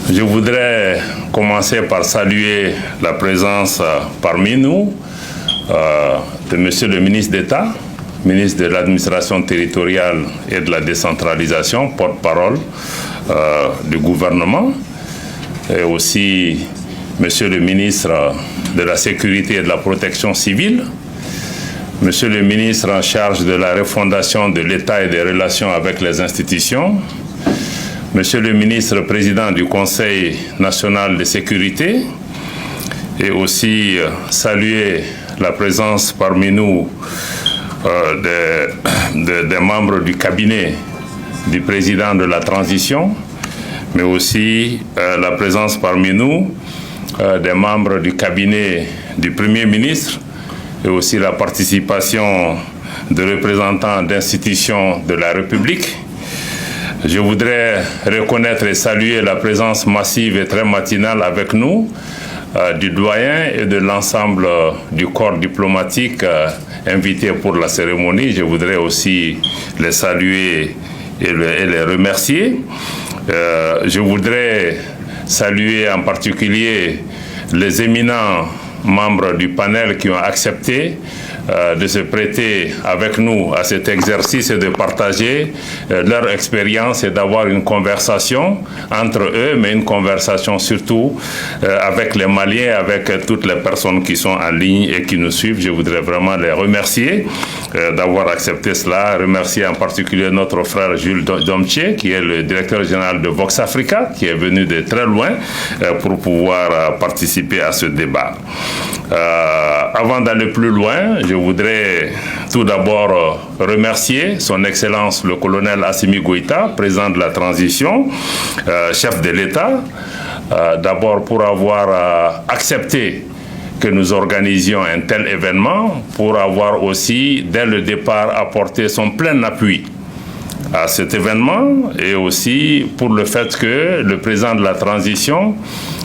Je voudrais commencer par saluer la présence parmi nous de Monsieur le ministre d'État, ministre de l'Administration territoriale et de la décentralisation, porte-parole du gouvernement, et aussi Monsieur le ministre de la Sécurité et de la Protection civile, Monsieur le ministre en charge de la refondation de l'État et des relations avec les institutions, Monsieur le ministre président du Conseil national de sécurité, et aussi saluer la présence parmi nous des membres du cabinet du président de la transition, mais aussi la présence parmi nous des membres du cabinet du Premier ministre, et aussi la participation de représentants d'institutions de la République. Je voudrais reconnaître et saluer la présence massive et très matinale avec nous du doyen et de l'ensemble du corps diplomatique invités pour la cérémonie. Je voudrais aussi les saluer et les remercier. Je voudrais saluer en particulier les éminents membres du panel qui ont accepté de se prêter avec nous à cet exercice et de partager leur expérience et d'avoir une conversation entre eux, mais une conversation surtout avec les Maliens, avec toutes les personnes qui sont en ligne et qui nous suivent. Je voudrais vraiment les remercier d'avoir accepté cela. Remercier en particulier notre frère Jules Domtché, qui est le directeur général de Vox Africa, qui est venu de très loin pour pouvoir participer à ce débat. Avant d'aller plus loin, je voudrais tout d'abord remercier son Excellence le colonel Assimi Goïta, président de la transition, chef de l'État, d'abord pour avoir accepté que nous organisions un tel événement, pour avoir aussi, dès le départ, apporté son plein appui à cet événement, et aussi pour le fait que le président de la transition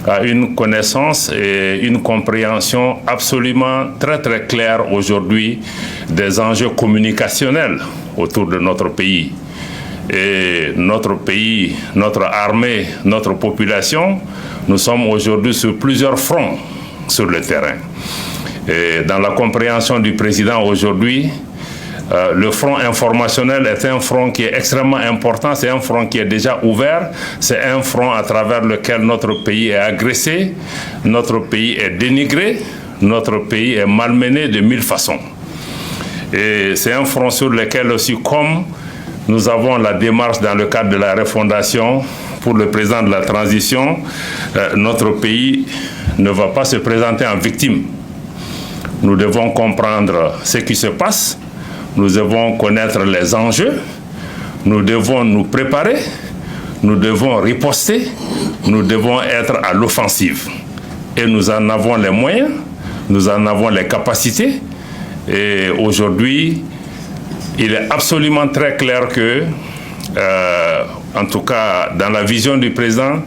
a une connaissance et une compréhension absolument très très claire aujourd'hui des enjeux communicationnels autour de notre pays. Et notre pays, notre armée, notre population, nous sommes aujourd'hui sur plusieurs fronts sur le terrain. Et dans la compréhension du président aujourd'hui, le front informationnel est un front qui est extrêmement important, c'est un front qui est déjà ouvert, c'est un front à travers lequel notre pays est agressé, notre pays est dénigré, notre pays est malmené de mille façons. Et c'est un front sur lequel aussi, comme nous avons la démarche dans le cadre de la refondation pour le président de la transition, notre pays ne va pas se présenter en victime. Nous devons comprendre ce qui se passe. Nous devons connaître les enjeux, nous devons nous préparer, nous devons riposter, nous devons être à l'offensive. Et nous en avons les moyens, nous en avons les capacités. Et aujourd'hui, il est absolument très clair que, en tout cas dans la vision du président,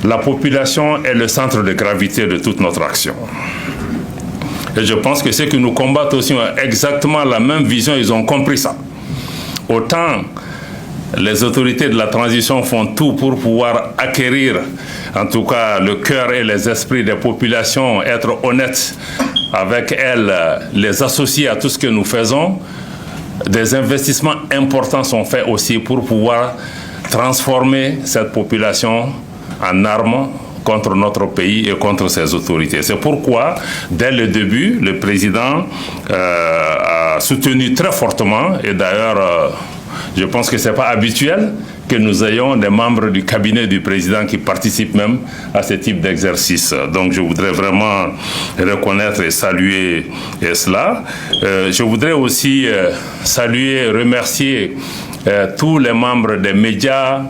la population est le centre de gravité de toute notre action. Et je pense que ceux qui nous combattent aussi ont exactement la même vision, ils ont compris ça. Autant les autorités de la transition font tout pour pouvoir acquérir, en tout cas, le cœur et les esprits des populations, être honnêtes avec elles, les associer à tout ce que nous faisons, des investissements importants sont faits aussi pour pouvoir transformer cette population en armes contre notre pays et contre ses autorités. C'est pourquoi, dès le début, le président a soutenu très fortement, et d'ailleurs, je pense que ce n'est pas habituel que nous ayons des membres du cabinet du président qui participent même à ce type d'exercice. Donc je voudrais vraiment reconnaître et saluer cela. Je voudrais aussi saluer, remercier tous les membres des médias,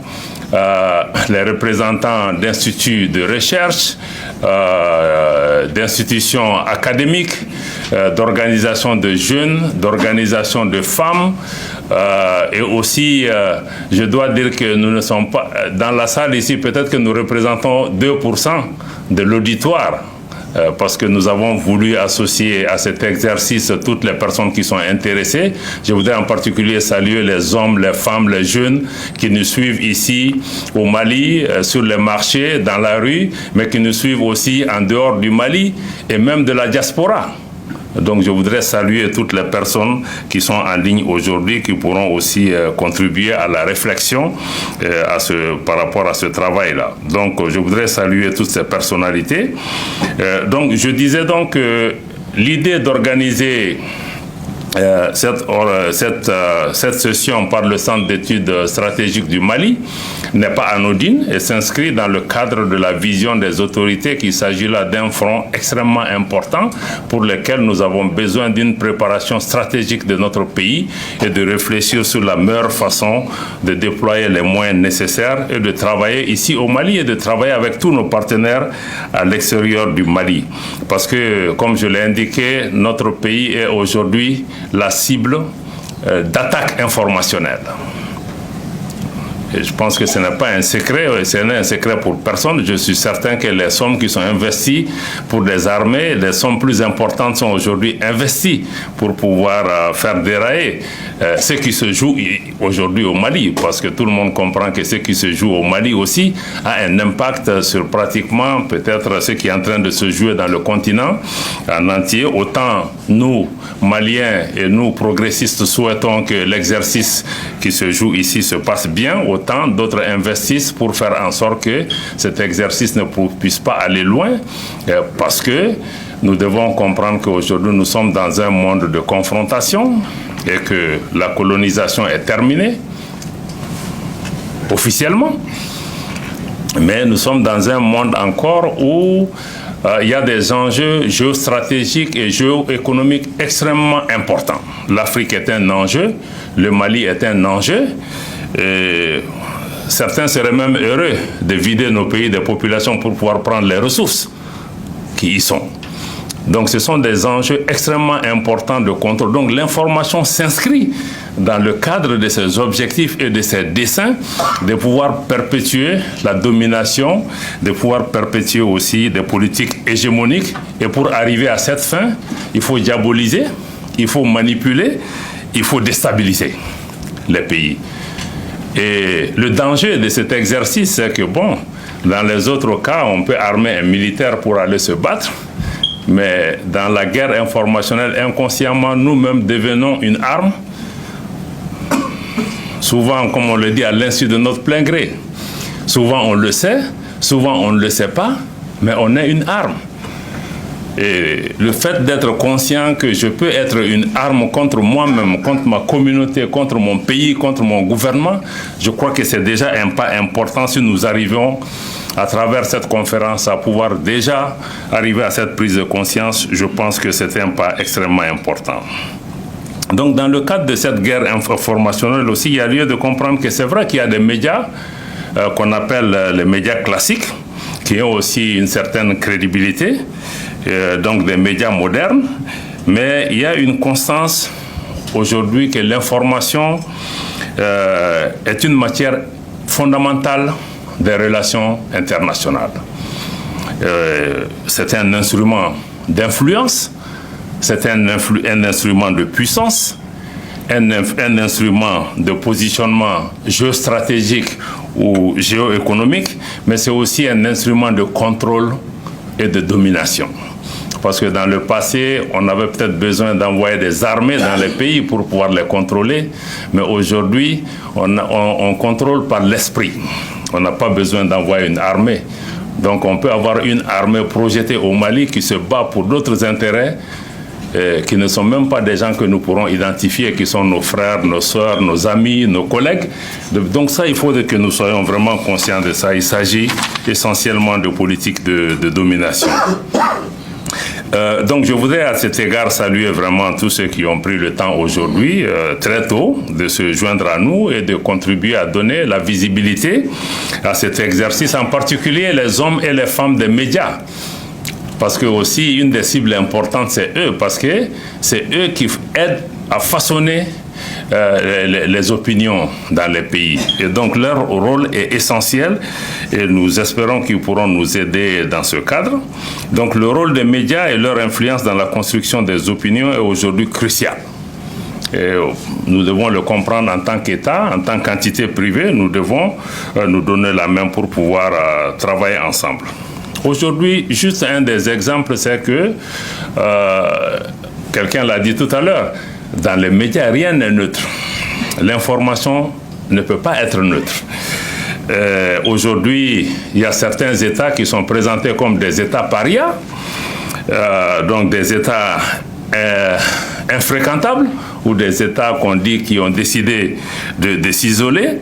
les représentants d'instituts de recherche, d'institutions académiques, d'organisations de jeunes, d'organisations de femmes. Et aussi, je dois dire que nous ne sommes pas... Dans la salle ici, peut-être que nous représentons 2% de l'auditoire parce que nous avons voulu associer à cet exercice toutes les personnes qui sont intéressées. Je voudrais en particulier saluer les hommes, les femmes, les jeunes qui nous suivent ici au Mali, sur les marchés, dans la rue, mais qui nous suivent aussi en dehors du Mali et même de la diaspora. Donc je voudrais saluer toutes les personnes qui sont en ligne aujourd'hui, qui pourront aussi contribuer à la réflexion par rapport à ce travail-là. Donc je voudrais saluer toutes ces personnalités. Donc je disais donc que l'idée d'organiser cette session par le Centre d'études stratégiques du Mali n'est pas anodine et s'inscrit dans le cadre de la vision des autorités qu'il s'agit là d'un front extrêmement important pour lequel nous avons besoin d'une préparation stratégique de notre pays et de réfléchir sur la meilleure façon de déployer les moyens nécessaires et de travailler ici au Mali et de travailler avec tous nos partenaires à l'extérieur du Mali. Parce que, comme je l'ai indiqué, notre pays est aujourd'hui la cible d'attaques informationnelles. Et je pense que ce n'est pas un secret, ce n'est un secret pour personne. Je suis certain que les sommes qui sont investies pour des armées, les sommes plus importantes sont aujourd'hui investies pour pouvoir faire dérailler ce qui se joue aujourd'hui au Mali. Parce que tout le monde comprend que ce qui se joue au Mali aussi a un impact sur pratiquement peut-être ce qui est en train de se jouer dans le continent en entier. Autant nous, Maliens et nous, progressistes, souhaitons que l'exercice qui se joue ici se passe bien, autant d'autres investissent pour faire en sorte que cet exercice ne puisse pas aller loin, parce que nous devons comprendre qu'aujourd'hui nous sommes dans un monde de confrontation et que la colonisation est terminée, officiellement, mais nous sommes dans un monde encore où il y a des enjeux géostratégiques et géoéconomiques extrêmement importants. L'Afrique est un enjeu, le Mali est un enjeu. Et certains seraient même heureux de vider nos pays des populations pour pouvoir prendre les ressources qui y sont. Donc ce sont des enjeux extrêmement importants de contrôle. Donc l'information s'inscrit dans le cadre de ces objectifs et de ces desseins, de pouvoir perpétuer la domination, de pouvoir perpétuer aussi des politiques hégémoniques. Et pour arriver à cette fin, il faut diaboliser, il faut manipuler, il faut déstabiliser les pays. Et le danger de cet exercice, c'est que, bon, dans les autres cas, on peut armer un militaire pour aller se battre, mais dans la guerre informationnelle, inconsciemment, nous-mêmes devenons une arme, souvent, comme on le dit, à l'insu de notre plein gré. Souvent, on le sait, souvent, on ne le sait pas, mais on est une arme. Et le fait d'être conscient que je peux être une arme contre moi-même, contre ma communauté, contre mon pays, contre mon gouvernement, je crois que c'est déjà un pas important si nous arrivons à travers cette conférence à pouvoir déjà arriver à cette prise de conscience. Je pense que c'est un pas extrêmement important. Donc dans le cadre de cette guerre informationnelle aussi, il y a lieu de comprendre que c'est vrai qu'il y a des médias qu'on appelle les médias classiques, qui ont aussi une certaine crédibilité, donc des médias modernes, mais il y a une constance aujourd'hui que l'information est une matière fondamentale des relations internationales. C'est un instrument d'influence, c'est un instrument de puissance, un instrument de positionnement géostratégique ou géoéconomique, mais c'est aussi un instrument de contrôle et de domination. Parce que dans le passé, on avait peut-être besoin d'envoyer des armées dans les pays pour pouvoir les contrôler, mais aujourd'hui, on contrôle par l'esprit. On n'a pas besoin d'envoyer une armée. Donc on peut avoir une armée projetée au Mali qui se bat pour d'autres intérêts, qui ne sont même pas des gens que nous pourrons identifier, qui sont nos frères, nos sœurs, nos amis, nos collègues. Donc ça, il faut que nous soyons vraiment conscients de ça. Il s'agit essentiellement de politique de domination. Donc je voudrais à cet égard saluer vraiment tous ceux qui ont pris le temps aujourd'hui, très tôt, de se joindre à nous et de contribuer à donner la visibilité à cet exercice, en particulier les hommes et les femmes des médias. Parce que aussi, une des cibles importantes, c'est eux, parce que c'est eux qui aident à façonner les opinions dans les pays. Et donc leur rôle est essentiel et nous espérons qu'ils pourront nous aider dans ce cadre. Donc le rôle des médias et leur influence dans la construction des opinions est aujourd'hui crucial. Et nous devons le comprendre en tant qu'État, en tant qu'entité privée, nous devons nous donner la main pour pouvoir travailler ensemble. Aujourd'hui, juste un des exemples, c'est que, quelqu'un l'a dit tout à l'heure, dans les médias, rien n'est neutre. L'information ne peut pas être neutre. Aujourd'hui, il y a certains États qui sont présentés comme des États parias, donc des États infréquentables, ou des États qu'on dit qui ont décidé de s'isoler.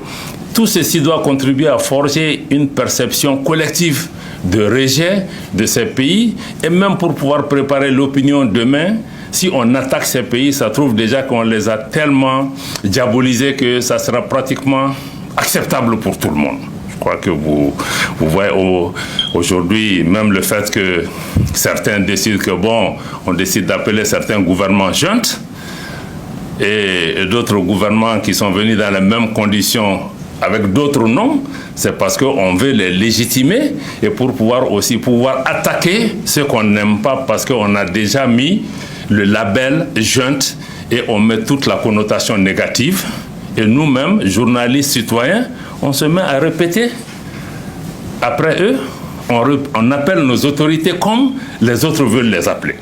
Tout ceci doit contribuer à forger une perception collective de rejet de ces pays, et même pour pouvoir préparer l'opinion demain. Si on attaque ces pays, ça trouve déjà qu'on les a tellement diabolisés que ça sera pratiquement acceptable pour tout le monde. Je crois que vous voyez aujourd'hui, même le fait que certains décident que bon, on décide d'appeler certains gouvernements juntes, et d'autres gouvernements qui sont venus dans les mêmes conditions avec d'autres noms, c'est parce qu'on veut les légitimer et pour pouvoir attaquer ceux qu'on n'aime pas, parce qu'on a déjà mis le label junte et on met toute la connotation négative. Et nous-mêmes, journalistes, citoyens, on se met à répéter. Après eux, on appelle nos autorités comme les autres veulent les appeler.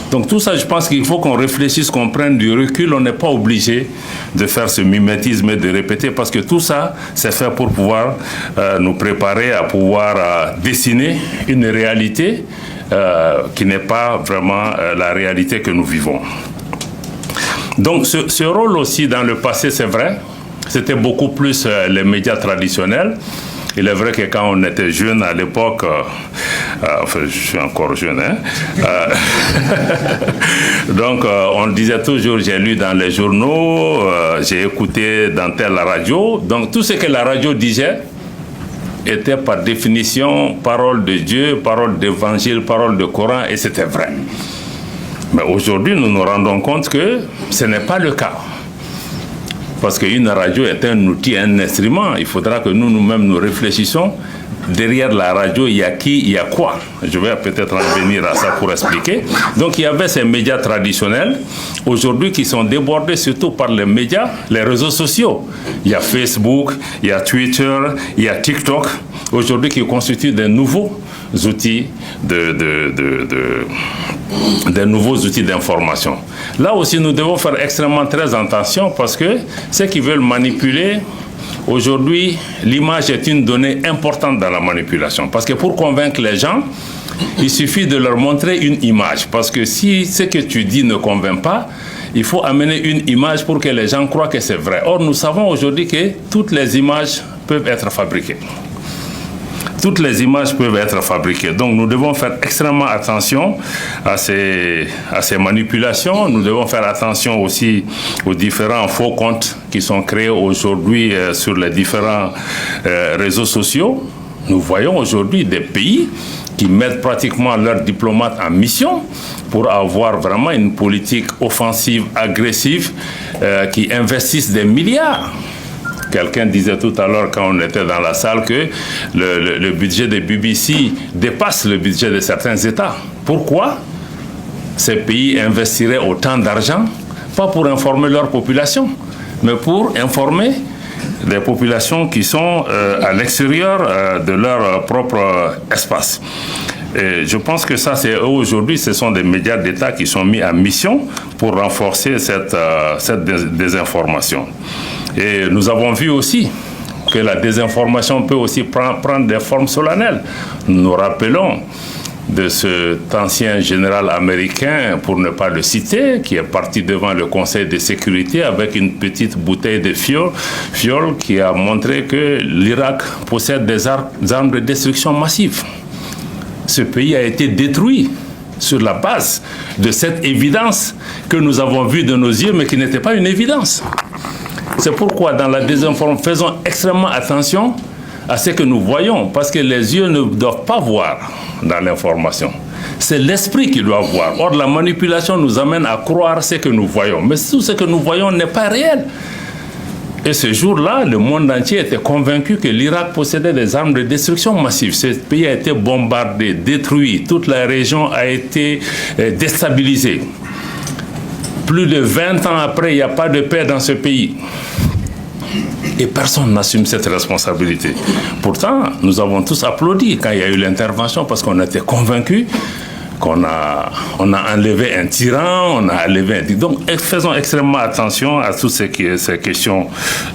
Donc tout ça, je pense qu'il faut qu'on réfléchisse, qu'on prenne du recul. On n'est pas obligé de faire ce mimétisme et de répéter, parce que tout ça, c'est fait pour pouvoir nous préparer à pouvoir dessiner une réalité qui n'est pas vraiment la réalité que nous vivons. Donc ce rôle aussi dans le passé, c'est vrai, c'était beaucoup plus les médias traditionnels. Il est vrai que quand on était jeune à l'époque, enfin je suis encore jeune, hein, donc on disait toujours, j'ai lu dans les journaux, j'ai écouté dans telle radio. Donc tout ce que la radio disait était par définition parole de Dieu, parole d'évangile, parole de Coran, et c'était vrai. Mais aujourd'hui, nous nous rendons compte que ce n'est pas le cas. Parce qu'une radio est un outil, un instrument. Il faudra que nous-mêmes nous réfléchissions. Derrière la radio, il y a qui, il y a quoi. Je vais peut-être en venir à ça pour expliquer. Donc il y avait ces médias traditionnels, aujourd'hui qui sont débordés surtout par les médias, les réseaux sociaux. Il y a Facebook, il y a Twitter, il y a TikTok, aujourd'hui qui constituent des nouveaux outils des nouveaux outils d'information. Là aussi, nous devons faire extrêmement très attention, parce que ceux qui veulent manipuler, aujourd'hui, l'image est une donnée importante dans la manipulation. Parce que pour convaincre les gens, il suffit de leur montrer une image. Parce que si ce que tu dis ne convainc pas, il faut amener une image pour que les gens croient que c'est vrai. Or, nous savons aujourd'hui que toutes les images peuvent être fabriquées. Toutes les images peuvent être fabriquées. Donc nous devons faire extrêmement attention à ces manipulations. Nous devons faire attention aussi aux différents faux comptes qui sont créés aujourd'hui sur les différents réseaux sociaux. Nous voyons aujourd'hui des pays qui mettent pratiquement leurs diplomates en mission pour avoir vraiment une politique offensive, agressive, qui investissent des milliards. Quelqu'un disait tout à l'heure quand on était dans la salle que le budget des BBC dépasse le budget de certains États. Pourquoi ces pays investiraient autant d'argent? Pas pour informer leur population, mais pour informer des populations qui sont à l'extérieur de leur propre espace. Et je pense que ça, c'est eux aujourd'hui, ce sont des médias d'État qui sont mis en mission pour renforcer cette désinformation. Et nous avons vu aussi que la désinformation peut aussi prendre des formes solennelles. Nous nous rappelons de cet ancien général américain, pour ne pas le citer, qui est parti devant le Conseil de sécurité avec une petite bouteille de fiole qui a montré que l'Irak possède des armes de destruction massive. Ce pays a été détruit sur la base de cette évidence que nous avons vue de nos yeux, mais qui n'était pas une évidence. C'est pourquoi dans la désinformation, faisons extrêmement attention à ce que nous voyons, parce que les yeux ne doivent pas voir dans l'information. C'est l'esprit qui doit voir. Or, la manipulation nous amène à croire ce que nous voyons. Mais tout ce que nous voyons n'est pas réel. Et ce jour-là, le monde entier était convaincu que l'Irak possédait des armes de destruction massive. Ce pays a été bombardé, détruit. Toute la région a été déstabilisée. Plus de 20 ans après, il n'y a pas de paix dans ce pays. Et personne n'assume cette responsabilité. Pourtant, nous avons tous applaudi quand il y a eu l'intervention parce qu'on était convaincus qu'on a enlevé un tyran, on a enlevé un... Donc, faisons extrêmement attention à toutes ces questions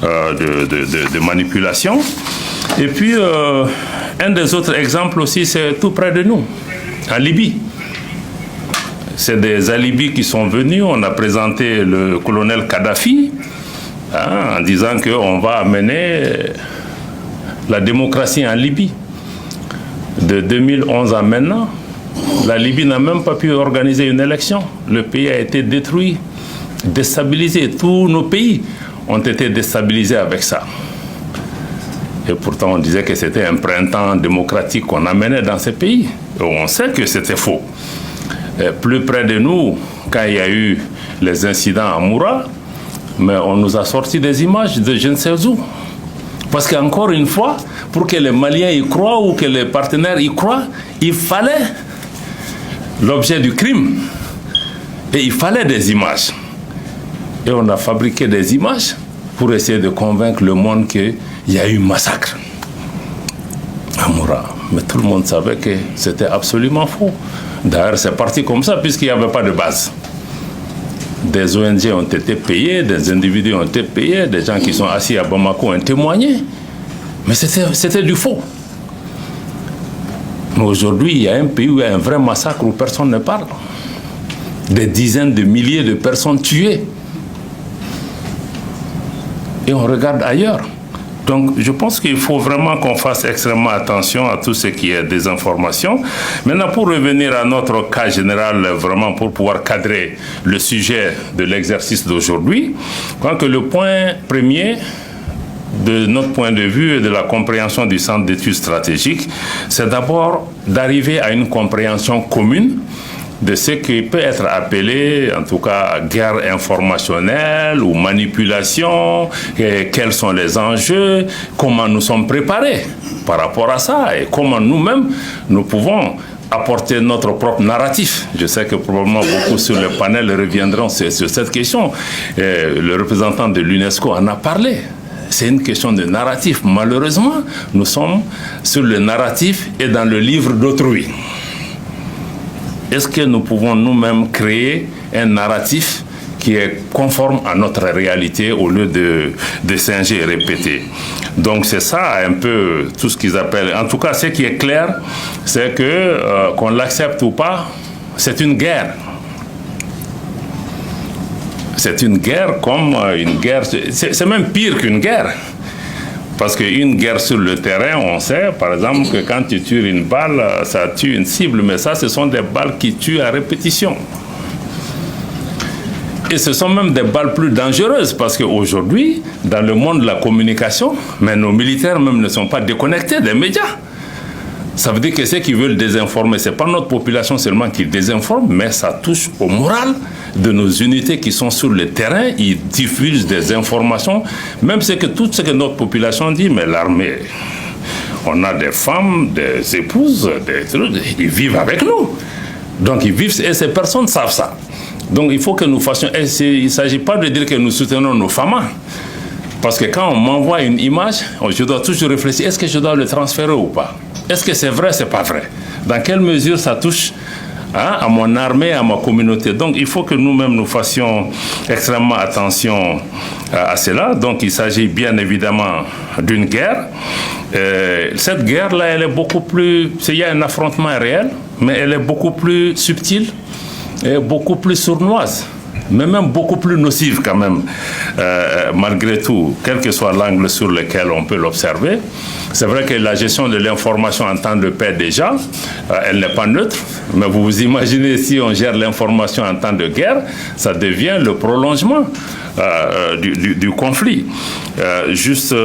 de manipulation. Et puis, un des autres exemples aussi, c'est tout près de nous, en Libye. C'est des alibis qui sont venus, on a présenté le colonel Kadhafi, en disant qu'on va amener la démocratie en Libye. De 2011 à maintenant, la Libye n'a même pas pu organiser une élection. Le pays a été détruit, déstabilisé. Tous nos pays ont été déstabilisés avec ça. Et pourtant, on disait que c'était un printemps démocratique qu'on amenait dans ces pays. Et on sait que c'était faux. Et plus près de nous, quand il y a eu les incidents à Moura, mais on nous a sorti des images de je ne sais où. Parce qu'encore une fois, pour que les Maliens y croient ou que les partenaires y croient, il fallait l'objet du crime. Et il fallait des images. Et on a fabriqué des images pour essayer de convaincre le monde qu'il y a eu massacre à Moura. Mais tout le monde savait que c'était absolument faux. D'ailleurs, c'est parti comme ça puisqu'il n'y avait pas de base. Des ONG ont été payés, des individus ont été payés, des gens qui sont assis à Bamako ont témoigné. Mais c'était du faux. Mais aujourd'hui, il y a un pays où il y a un vrai massacre où personne ne parle. Des dizaines de milliers de personnes tuées. Et on regarde ailleurs. Donc, je pense qu'il faut vraiment qu'on fasse extrêmement attention à tout ce qui est désinformation. Maintenant, pour revenir à notre cas général, vraiment pour pouvoir cadrer le sujet de l'exercice d'aujourd'hui, je crois que le point premier de notre point de vue et de la compréhension du Centre d'études stratégiques, c'est d'abord d'arriver à une compréhension commune de ce qui peut être appelé, en tout cas, guerre informationnelle ou manipulation, et quels sont les enjeux, comment nous sommes préparés par rapport à ça, et comment nous-mêmes, nous pouvons apporter notre propre narratif. Je sais que probablement beaucoup sur le panel reviendront sur cette question. Le représentant de l'UNESCO en a parlé. C'est une question de narratif. Malheureusement, nous sommes sur le narratif et dans le livre d'autrui. Est-ce que nous pouvons nous-mêmes créer un narratif qui est conforme à notre réalité au lieu de singer et répéter? Donc c'est ça un peu tout ce qu'ils appellent. En tout cas, ce qui est clair, c'est que qu'on l'accepte ou pas, c'est une guerre. C'est une guerre comme une guerre. C'est même pire qu'une guerre. Parce qu'une guerre sur le terrain, on sait, par exemple, que quand tu tires une balle, ça tue une cible. Mais ça, ce sont des balles qui tuent à répétition. Et ce sont même des balles plus dangereuses. Parce qu'aujourd'hui, dans le monde de la communication, mais nos militaires même ne sont pas déconnectés des médias. Ça veut dire que ceux qui veulent désinformer, ce n'est pas notre population seulement qui désinforme, mais ça touche au moral de nos unités qui sont sur le terrain. Ils diffusent des informations, même tout ce que notre population dit, mais l'armée, on a des femmes, des épouses, ils vivent avec nous. Donc ils vivent, et ces personnes savent ça. Donc il faut que nous fassions, il ne s'agit pas de dire que nous soutenons nos femmes. Parce que quand on m'envoie une image, je dois toujours réfléchir, est-ce que je dois le transférer ou pas? Est-ce que c'est vrai, c'est pas vrai? Dans quelle mesure ça touche à mon armée, à ma communauté? Donc il faut que nous-mêmes nous fassions extrêmement attention à cela. Donc il s'agit bien évidemment d'une guerre. Cette guerre-là, elle est beaucoup plus... Il y a un affrontement réel, mais elle est beaucoup plus subtile et beaucoup plus sournoise, mais même beaucoup plus nocive quand même, malgré tout, quel que soit l'angle sur lequel on peut l'observer. C'est vrai que la gestion de l'information en temps de paix déjà, elle n'est pas neutre, mais vous vous imaginez si on gère l'information en temps de guerre, ça devient le prolongement du conflit. Juste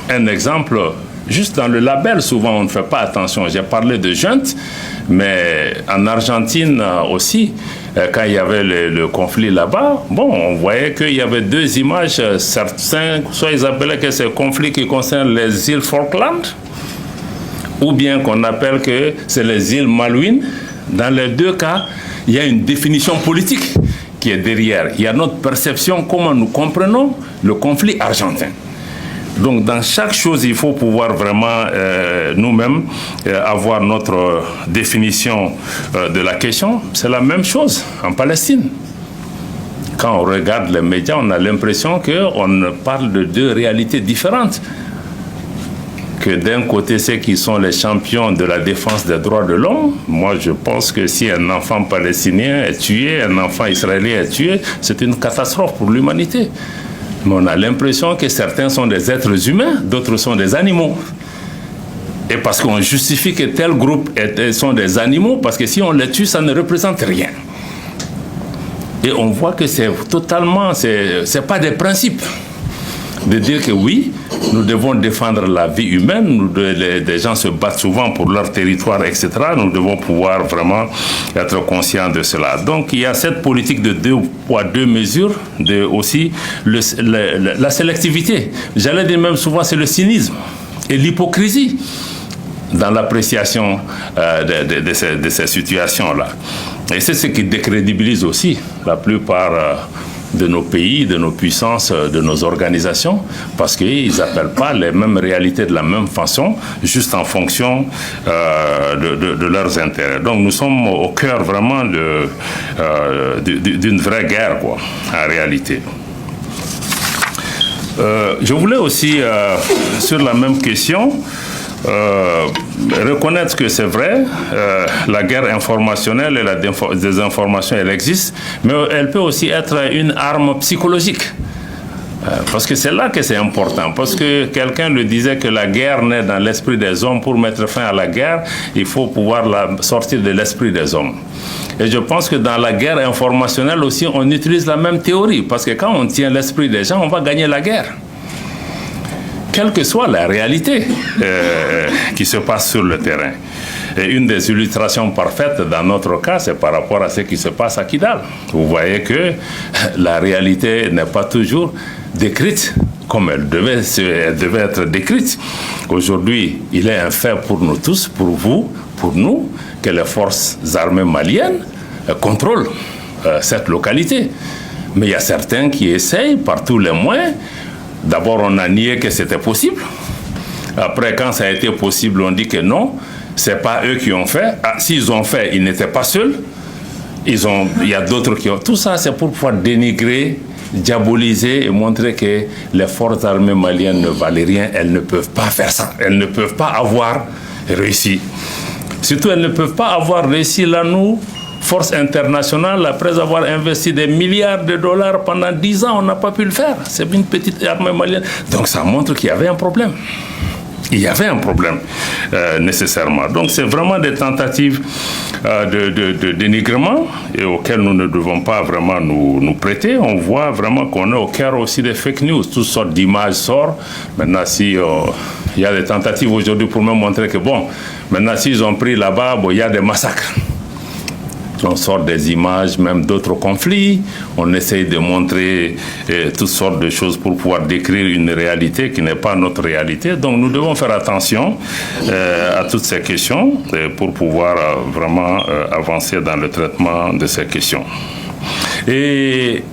un exemple, Juste dans le label, souvent, on ne fait pas attention. J'ai parlé de junte, mais en Argentine aussi, quand il y avait le conflit là-bas, bon, on voyait qu'il y avait deux images. Certains, soit ils appelaient que c'est un conflit qui concerne les îles Falkland, ou bien qu'on appelle que c'est les îles Malouines. Dans les deux cas, il y a une définition politique qui est derrière. Il y a notre perception, comment nous comprenons le conflit argentin. Donc, dans chaque chose, il faut pouvoir vraiment nous-mêmes avoir notre définition de la question. C'est la même chose en Palestine. Quand on regarde les médias, on a l'impression qu'on parle de deux réalités différentes. Que d'un côté, ceux qui sont les champions de la défense des droits de l'homme, moi je pense que si un enfant palestinien est tué, un enfant israélien est tué, c'est une catastrophe pour l'humanité. Mais on a l'impression que certains sont des êtres humains, d'autres sont des animaux. Et parce qu'on justifie que tel groupe sont des animaux, parce que si on les tue, ça ne représente rien. Et on voit que c'est totalement, c'est pas des principes. De dire que oui, nous devons défendre la vie humaine, les gens se battent souvent pour leur territoire, etc. Nous devons pouvoir vraiment être conscients de cela. Donc il y a cette politique de deux poids, deux mesures, aussi la sélectivité. J'allais dire même souvent c'est le cynisme et l'hypocrisie dans l'appréciation de ces situations-là. Et c'est ce qui décrédibilise aussi la plupart de nos pays, de nos puissances, de nos organisations, parce qu'ils n'appellent pas les mêmes réalités de la même façon, juste en fonction de leurs intérêts. Donc nous sommes au cœur vraiment d'une vraie guerre, quoi, en réalité. Je voulais aussi, sur la même question, reconnaître que c'est vrai, la guerre informationnelle et la désinformation, elle existe, mais elle peut aussi être une arme psychologique. Parce que c'est là que c'est important. Parce que quelqu'un le disait que la guerre naît dans l'esprit des hommes. Pour mettre fin à la guerre, il faut pouvoir la sortir de l'esprit des hommes. Et je pense que dans la guerre informationnelle aussi, on utilise la même théorie. Parce que quand on tient l'esprit des gens, on va gagner la guerre. Quelle que soit la réalité qui se passe sur le terrain. Et une des illustrations parfaites dans notre cas, c'est par rapport à ce qui se passe à Kidal. Vous voyez que la réalité n'est pas toujours décrite comme elle devait être décrite. Aujourd'hui, il est un fait pour nous tous, pour vous, pour nous, que les forces armées maliennes contrôlent cette localité. Mais il y a certains qui essayent par tous les moyens. D'abord, on a nié que c'était possible. Après, quand ça a été possible, on dit que non, ce n'est pas eux qui ont fait. Ah, s'ils ont fait, ils n'étaient pas seuls. Il y a d'autres qui ont... Tout ça, c'est pour pouvoir dénigrer, diaboliser et montrer que les forces armées maliennes ne valent rien. Elles ne peuvent pas faire ça. Elles ne peuvent pas avoir réussi. Surtout, elles ne peuvent pas avoir réussi là, nous, force internationale, après avoir investi des milliards de dollars pendant 10 ans, on n'a pas pu le faire. C'est une petite armée malienne. Donc ça montre qu'il y avait un problème. Il y avait un problème, nécessairement. Donc c'est vraiment des tentatives de dénigrement et auxquelles nous ne devons pas vraiment nous prêter. On voit vraiment qu'on est au cœur aussi des fake news. Toutes sortes d'images sortent. Maintenant, si il y a des tentatives aujourd'hui pour me montrer que, bon, maintenant, s'ils ont pris là-bas, bon, il y a des massacres. On sort des images, même d'autres conflits. On essaye de montrer toutes sortes de choses pour pouvoir décrire une réalité qui n'est pas notre réalité. Donc nous devons faire attention à toutes ces questions pour pouvoir vraiment avancer dans le traitement de ces questions. Et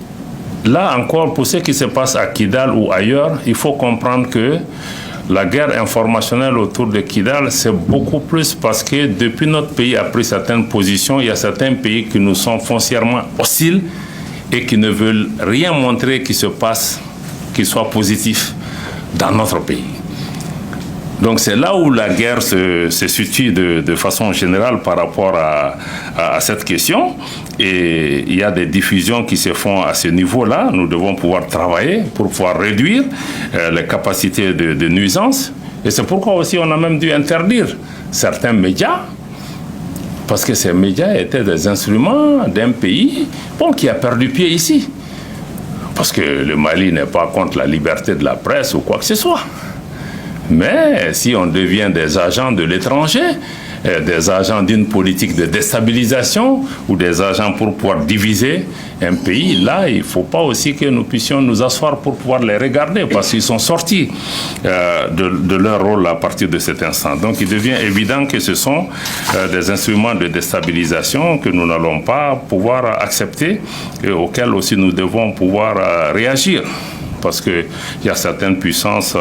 là encore, pour ce qui se passe à Kidal ou ailleurs, il faut comprendre que la guerre informationnelle autour de Kidal, c'est beaucoup plus parce que depuis notre pays a pris certaines positions, il y a certains pays qui nous sont foncièrement hostiles et qui ne veulent rien montrer qui se passe, qui soit positif dans notre pays. Donc c'est là où la guerre se situe de façon générale par rapport à cette question. Et il y a des diffusions qui se font à ce niveau-là. Nous devons pouvoir travailler pour pouvoir réduire les capacités de nuisance. Et c'est pourquoi aussi on a même dû interdire certains médias, parce que ces médias étaient des instruments d'un pays qui a perdu pied ici. Parce que le Mali n'est pas contre la liberté de la presse ou quoi que ce soit. Mais si on devient des agents de l'étranger, des agents d'une politique de déstabilisation ou des agents pour pouvoir diviser un pays, là, il ne faut pas aussi que nous puissions nous asseoir pour pouvoir les regarder parce qu'ils sont sortis de leur rôle à partir de cet instant. Donc, il devient évident que ce sont des instruments de déstabilisation que nous n'allons pas pouvoir accepter et auxquels aussi nous devons pouvoir réagir. Parce qu'il y a certaines puissances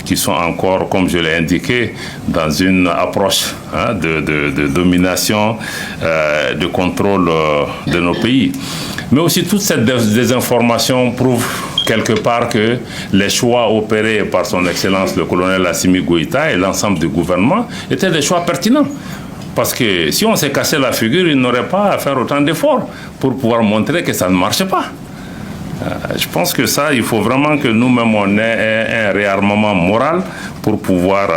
qui sont encore, comme je l'ai indiqué, dans une approche de domination, de contrôle de nos pays. Mais aussi toute cette désinformation prouve quelque part que les choix opérés par son Excellence le colonel Assimi Goïta et l'ensemble du gouvernement étaient des choix pertinents. Parce que si on s'est cassé la figure, il n'aurait pas à faire autant d'efforts pour pouvoir montrer que ça ne marchait pas. Je pense que ça, il faut vraiment que nous-mêmes, on ait un réarmement moral pour pouvoir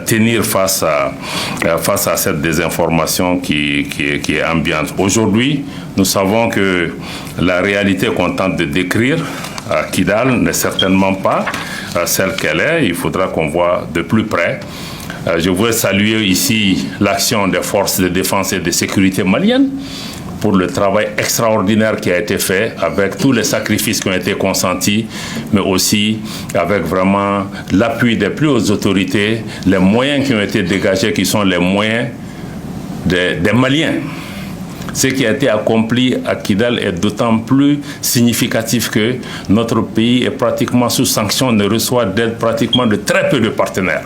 tenir face à cette désinformation qui est ambiante. Aujourd'hui, nous savons que la réalité qu'on tente de décrire à Kidal n'est certainement pas celle qu'elle est. Il faudra qu'on voit de plus près. Je voudrais saluer ici l'action des forces de défense et de sécurité maliennes pour le travail extraordinaire qui a été fait avec tous les sacrifices qui ont été consentis, mais aussi avec vraiment l'appui des plus hautes autorités, les moyens qui ont été dégagés, qui sont les moyens des Maliens. Ce qui a été accompli à Kidal est d'autant plus significatif que notre pays est pratiquement sous sanction, ne reçoit d'aide pratiquement de très peu de partenaires.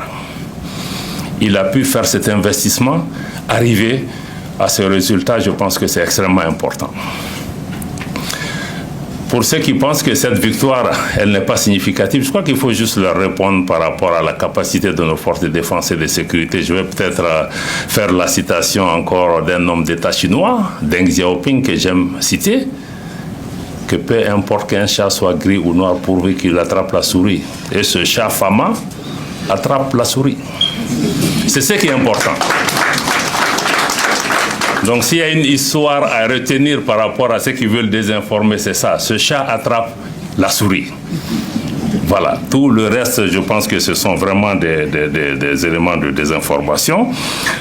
Il a pu faire cet investissement, arriver à ce résultat, je pense que c'est extrêmement important. Pour ceux qui pensent que cette victoire, elle n'est pas significative, je crois qu'il faut juste leur répondre par rapport à la capacité de nos forces de défense et de sécurité. Je vais peut-être faire la citation encore d'un homme d'État chinois, Deng Xiaoping, que j'aime citer, que peu importe qu'un chat soit gris ou noir pourvu qu'il attrape la souris. Et ce chat fama attrape la souris. C'est ce qui est important. Donc s'il y a une histoire à retenir par rapport à ceux qui veulent désinformer, c'est ça. Ce chat attrape la souris. Voilà. Tout le reste, je pense que ce sont vraiment des éléments de désinformation.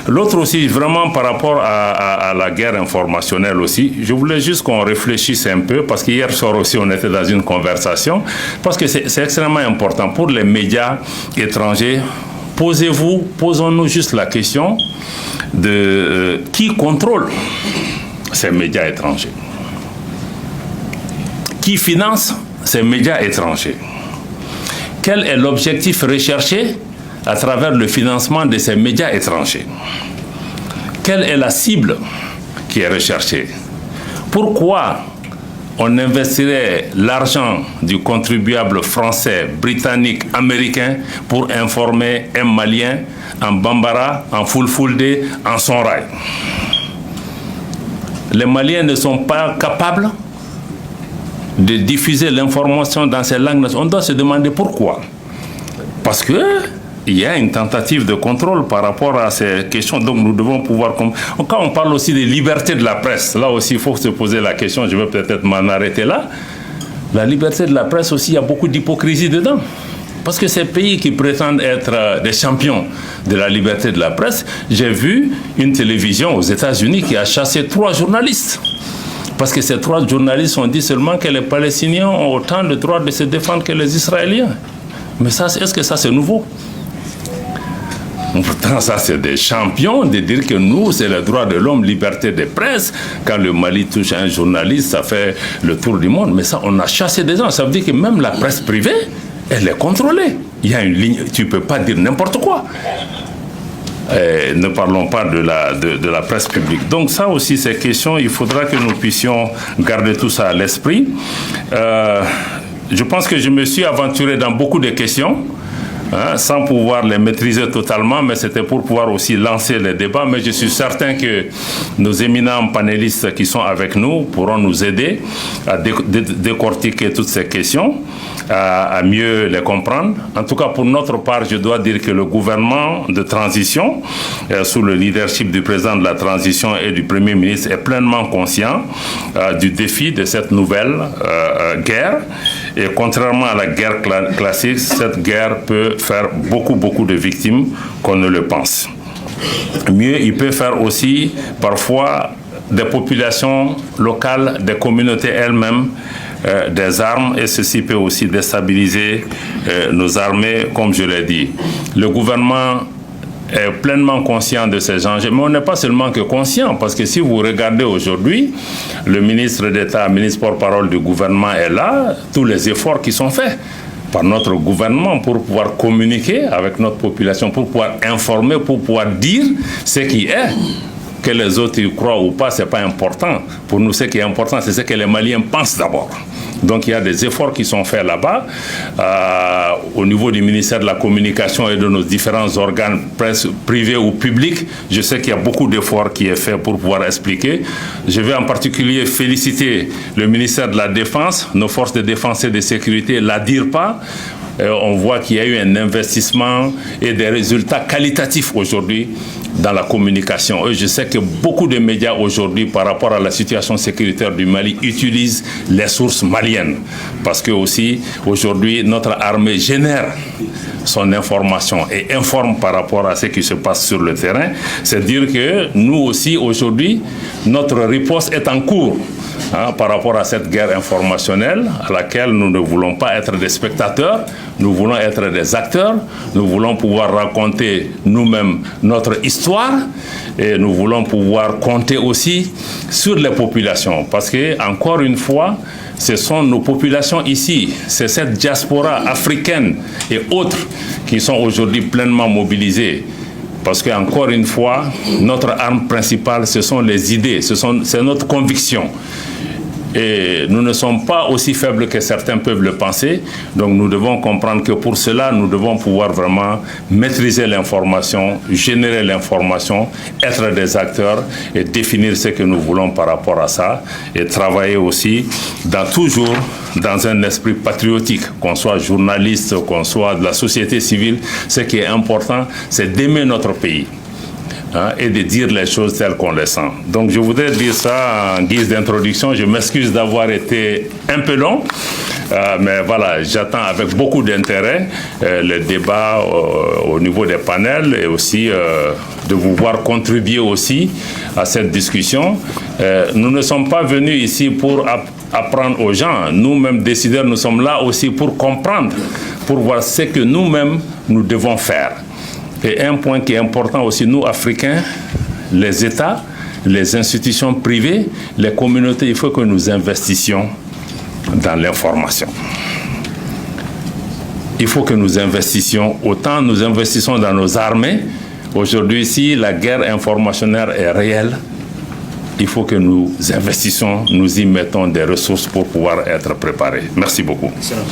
L'autre aussi, vraiment par rapport à la guerre informationnelle aussi, je voulais juste qu'on réfléchisse un peu, parce qu'hier soir aussi, on était dans une conversation, parce que c'est extrêmement important pour les médias étrangers. Posons-nous juste la question de qui contrôle ces médias étrangers, qui finance ces médias étrangers, quel est l'objectif recherché à travers le financement de ces médias étrangers, quelle est la cible qui est recherchée, pourquoi on investirait l'argent du contribuable français, britannique, américain pour informer un Malien en Bambara, en Fulfulde, en Songhai. Les Maliens ne sont pas capables de diffuser l'information dans ces langues. On doit se demander pourquoi. Parce qu'il y a une tentative de contrôle par rapport à ces questions. Donc nous devons pouvoir... Quand on parle aussi des libertés de la presse, là aussi il faut se poser la question, je vais peut-être m'en arrêter là. La liberté de la presse aussi, il y a beaucoup d'hypocrisie dedans. Parce que ces pays qui prétendent être des champions de la liberté de la presse, j'ai vu une télévision aux États-Unis qui a chassé 3 journalistes. Parce que ces 3 journalistes ont dit seulement que les Palestiniens ont autant de droits de se défendre que les Israéliens. Mais ça, est-ce que ça c'est nouveau? Pourtant, ça, c'est des champions de dire que nous, c'est le droit de l'homme, liberté de presse. Quand le Mali touche un journaliste, ça fait le tour du monde. Mais ça, on a chassé des gens. Ça veut dire que même la presse privée, elle est contrôlée. Il y a une ligne, tu ne peux pas dire n'importe quoi. Ne parlons pas de la presse publique. Donc ça aussi, ces questions, il faudra que nous puissions garder tout ça à l'esprit. Je pense que je me suis aventuré dans beaucoup de questions. Sans pouvoir les maîtriser totalement, mais c'était pour pouvoir aussi lancer les débats. Mais je suis certain que nos éminents panélistes qui sont avec nous pourront nous aider à décortiquer toutes ces questions, à mieux les comprendre. En tout cas, pour notre part, je dois dire que le gouvernement de transition, sous le leadership du président de la transition et du Premier ministre, est pleinement conscient du défi de cette nouvelle guerre Et contrairement à la guerre classique, cette guerre peut faire beaucoup de victimes qu'on ne le pense. Mieux, il peut faire aussi parfois des populations locales, des communautés elles-mêmes, des armes, et ceci peut aussi déstabiliser nos armées, comme je l'ai dit. Le gouvernement est pleinement conscient de ces enjeux, mais on n'est pas seulement que conscient, parce que si vous regardez aujourd'hui, le ministre d'État, ministre porte-parole du gouvernement est là, tous les efforts qui sont faits par notre gouvernement pour pouvoir communiquer avec notre population, pour pouvoir informer, pour pouvoir dire ce qui est. Que les autres y croient ou pas, ce n'est pas important. Pour nous, ce qui est important, c'est ce que les Maliens pensent d'abord. Donc il y a des efforts qui sont faits là-bas, au niveau du ministère de la Communication et de nos différents organes privés ou publics. Je sais qu'il y a beaucoup d'efforts qui est fait pour pouvoir expliquer. Je vais en particulier féliciter le ministère de la Défense, nos forces de défense et de sécurité, la DIRPA. On voit qu'il y a eu un investissement et des résultats qualitatifs aujourd'hui dans la communication. Et je sais que beaucoup de médias aujourd'hui, par rapport à la situation sécuritaire du Mali, utilisent les sources maliennes. Parce que aussi, aujourd'hui, notre armée génère son information et informe par rapport à ce qui se passe sur le terrain. C'est dire que nous aussi, aujourd'hui, notre riposte est en cours. Par rapport à cette guerre informationnelle à laquelle nous ne voulons pas être des spectateurs, nous voulons être des acteurs, nous voulons pouvoir raconter nous-mêmes notre histoire et nous voulons pouvoir compter aussi sur les populations parce que, encore une fois, ce sont nos populations ici, c'est cette diaspora africaine et autres qui sont aujourd'hui pleinement mobilisées. Parce qu'encore une fois, notre arme principale, ce sont les idées, c'est notre conviction. Et nous ne sommes pas aussi faibles que certains peuvent le penser. Donc nous devons comprendre que pour cela, nous devons pouvoir vraiment maîtriser l'information, générer l'information, être des acteurs et définir ce que nous voulons par rapport à ça. Et travailler aussi toujours dans un esprit patriotique, qu'on soit journaliste, qu'on soit de la société civile. Ce qui est important, c'est d'aimer notre pays. Et de dire les choses telles qu'on les sent. Donc je voudrais dire ça en guise d'introduction. Je m'excuse d'avoir été un peu long, mais voilà, j'attends avec beaucoup d'intérêt le débat au niveau des panels et aussi de vous voir contribuer aussi à cette discussion. Nous ne sommes pas venus ici pour apprendre aux gens. Nous-mêmes décideurs, nous sommes là aussi pour comprendre, pour voir ce que nous-mêmes nous devons faire. Et un point qui est important aussi, nous, Africains, les États, les institutions privées, les communautés, il faut que nous investissions dans l'information. Il faut que nous investissions, autant nous investissons dans nos armées. Aujourd'hui, si la guerre informationnelle est réelle, il faut que nous investissions, nous y mettons des ressources pour pouvoir être préparés. Merci beaucoup. Excellent.